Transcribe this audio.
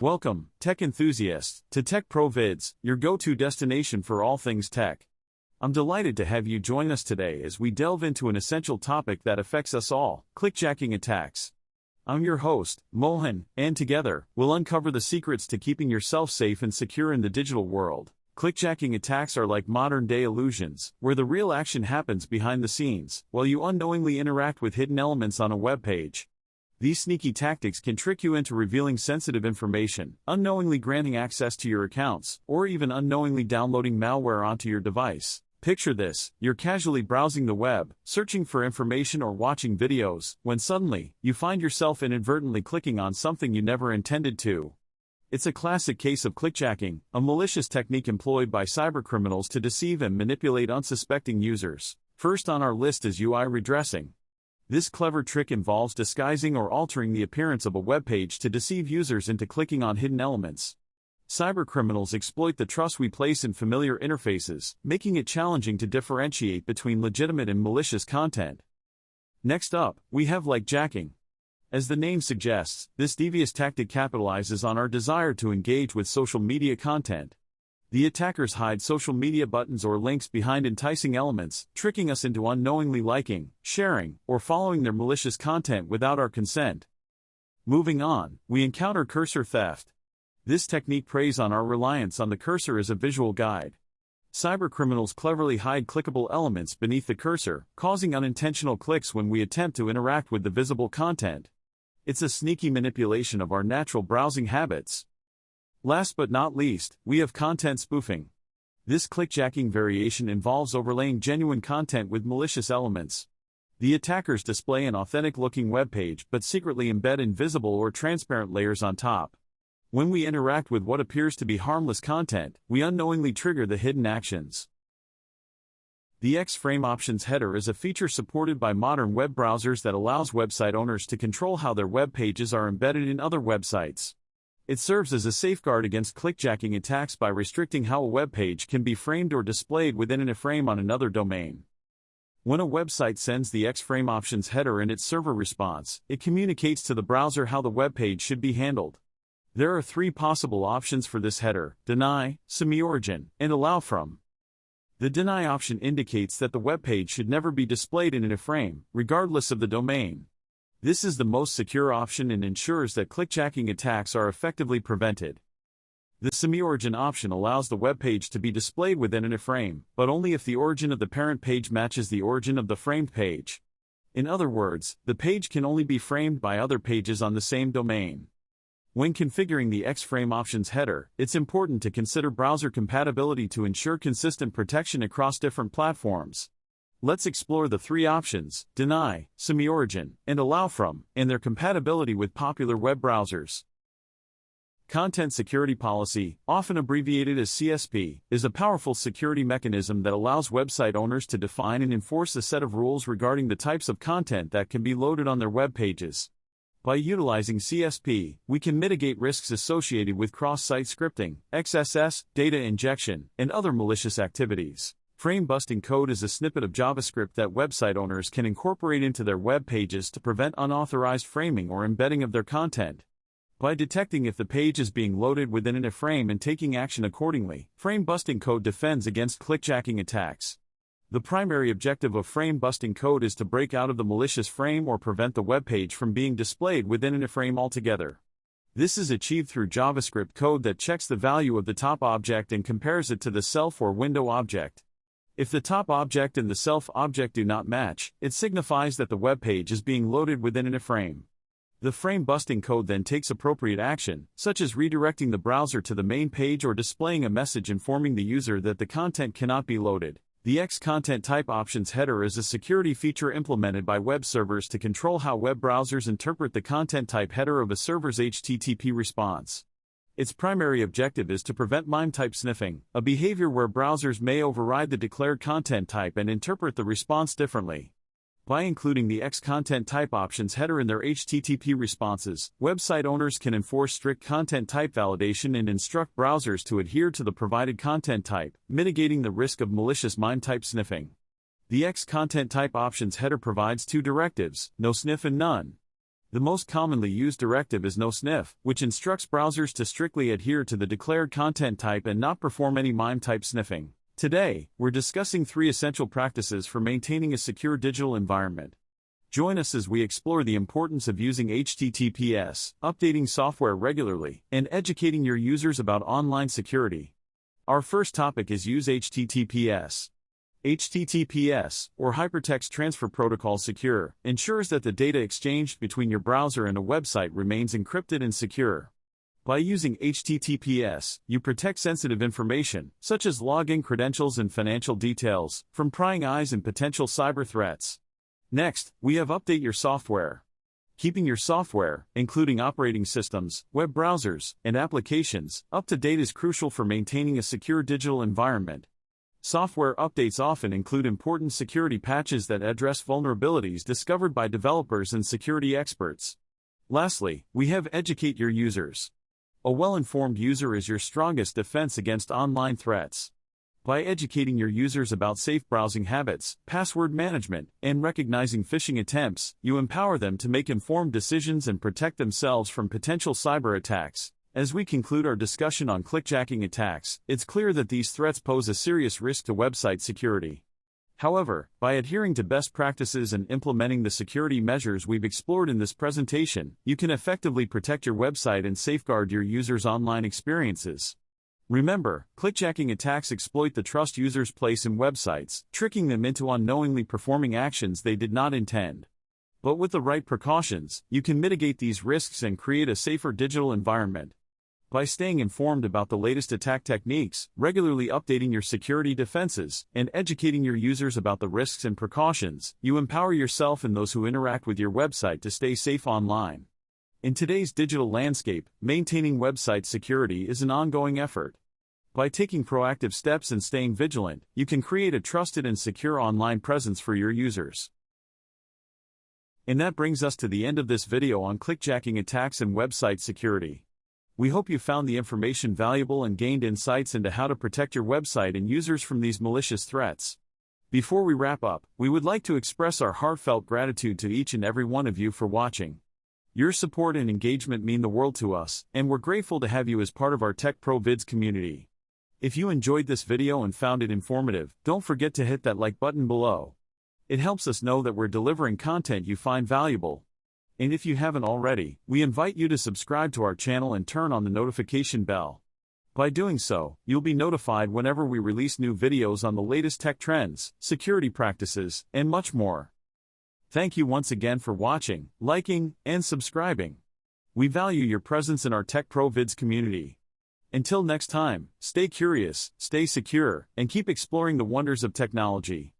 Welcome, tech enthusiasts, to Tech Pro Vids, your go-to destination for all things tech. I'm delighted to have you join us today as we delve into an essential topic that affects us all, clickjacking attacks. I'm your host, Mohan, and together, we'll uncover the secrets to keeping yourself safe and secure in the digital world. Clickjacking attacks are like modern-day illusions, where the real action happens behind the scenes, while you unknowingly interact with hidden elements on a web page. These sneaky tactics can trick you into revealing sensitive information, unknowingly granting access to your accounts, or even unknowingly downloading malware onto your device. Picture this: you're casually browsing the web, searching for information or watching videos, when suddenly, you find yourself inadvertently clicking on something you never intended to. It's a classic case of clickjacking, a malicious technique employed by cybercriminals to deceive and manipulate unsuspecting users. First on our list is UI redressing. This clever trick involves disguising or altering the appearance of a web page to deceive users into clicking on hidden elements. Cybercriminals exploit the trust we place in familiar interfaces, making it challenging to differentiate between legitimate and malicious content. Next up, we have clickjacking. As the name suggests, this devious tactic capitalizes on our desire to engage with social media content. The attackers hide social media buttons or links behind enticing elements, tricking us into unknowingly liking, sharing, or following their malicious content without our consent. Moving on, we encounter cursor theft. This technique preys on our reliance on the cursor as a visual guide. Cybercriminals cleverly hide clickable elements beneath the cursor, causing unintentional clicks when we attempt to interact with the visible content. It's a sneaky manipulation of our natural browsing habits. Last but not least, we have content spoofing. This clickjacking variation involves overlaying genuine content with malicious elements. The attackers display an authentic-looking web page but secretly embed invisible or transparent layers on top. When we interact with what appears to be harmless content, we unknowingly trigger the hidden actions. The X-Frame Options header is a feature supported by modern web browsers that allows website owners to control how their web pages are embedded in other websites. It serves as a safeguard against clickjacking attacks by restricting how a web page can be framed or displayed within a frame on another domain. When a website sends the X-Frame Options header in its server response, it communicates to the browser how the web page should be handled. There are three possible options for this header: deny, semi-origin, and allow from. The deny option indicates that the web page should never be displayed in a frame, regardless of the domain. This is the most secure option and ensures that clickjacking attacks are effectively prevented. The semi-origin option allows the web page to be displayed within a frame, but only if the origin of the parent page matches the origin of the framed page. In other words, the page can only be framed by other pages on the same domain. When configuring the X-Frame Options header, it's important to consider browser compatibility to ensure consistent protection across different platforms. Let's explore the three options: deny, semi-origin, and allow from, and their compatibility with popular web browsers. Content Security Policy, often abbreviated as CSP, is a powerful security mechanism that allows website owners to define and enforce a set of rules regarding the types of content that can be loaded on their web pages. By utilizing CSP, we can mitigate risks associated with cross-site scripting, XSS, data injection, and other malicious activities. Frame-busting code is a snippet of JavaScript that website owners can incorporate into their web pages to prevent unauthorized framing or embedding of their content. By detecting if the page is being loaded within a frame and taking action accordingly, frame-busting code defends against clickjacking attacks. The primary objective of frame-busting code is to break out of the malicious frame or prevent the web page from being displayed within a frame altogether. This is achieved through JavaScript code that checks the value of the top object and compares it to the self or window object. If the top object and the self object do not match, it signifies that the web page is being loaded within a frame. The frame-busting code then takes appropriate action, such as redirecting the browser to the main page or displaying a message informing the user that the content cannot be loaded. The X Content Type Options header is a security feature implemented by web servers to control how web browsers interpret the content type header of a server's HTTP response. Its primary objective is to prevent MIME type sniffing, a behavior where browsers may override the declared content type and interpret the response differently. By including the X Content Type Options header in their HTTP responses, website owners can enforce strict content type validation and instruct browsers to adhere to the provided content type, mitigating the risk of malicious MIME type sniffing. The X Content Type Options header provides two directives: no sniff and none. The most commonly used directive is no-sniff, which instructs browsers to strictly adhere to the declared content type and not perform any MIME-type sniffing. Today, we're discussing 3 essential practices for maintaining a secure digital environment. Join us as we explore the importance of using HTTPS, updating software regularly, and educating your users about online security. Our first topic is use HTTPS. HTTPS, or Hypertext Transfer Protocol Secure, ensures that the data exchanged between your browser and a website remains encrypted and secure. By using HTTPS, you protect sensitive information, such as login credentials and financial details, from prying eyes and potential cyber threats. Next, we have update your software. Keeping your software, including operating systems, web browsers, and applications, up to date is crucial for maintaining a secure digital environment. Software updates often include important security patches that address vulnerabilities discovered by developers and security experts. Lastly, we have educate your users. A well-informed user is your strongest defense against online threats. By educating your users about safe browsing habits, password management, and recognizing phishing attempts, you empower them to make informed decisions and protect themselves from potential cyber attacks. As we conclude our discussion on clickjacking attacks, it's clear that these threats pose a serious risk to website security. However, by adhering to best practices and implementing the security measures we've explored in this presentation, you can effectively protect your website and safeguard your users' online experiences. Remember, clickjacking attacks exploit the trust users place in websites, tricking them into unknowingly performing actions they did not intend. But with the right precautions, you can mitigate these risks and create a safer digital environment. By staying informed about the latest attack techniques, regularly updating your security defenses, and educating your users about the risks and precautions, you empower yourself and those who interact with your website to stay safe online. In today's digital landscape, maintaining website security is an ongoing effort. By taking proactive steps and staying vigilant, you can create a trusted and secure online presence for your users. And that brings us to the end of this video on clickjacking attacks and website security. We hope you found the information valuable and gained insights into how to protect your website and users from these malicious threats. Before we wrap up, we would like to express our heartfelt gratitude to each and every one of you for watching. Your support and engagement mean the world to us, and we're grateful to have you as part of our Tech Pro Vids community. If you enjoyed this video and found it informative, don't forget to hit that like button below. It helps us know that we're delivering content you find valuable. And if you haven't already, we invite you to subscribe to our channel and turn on the notification bell. By doing so, you'll be notified whenever we release new videos on the latest tech trends, security practices, and much more. Thank you once again for watching, liking, and subscribing. We value your presence in our Tech Pro Vids community. Until next time, stay curious, stay secure, and keep exploring the wonders of technology.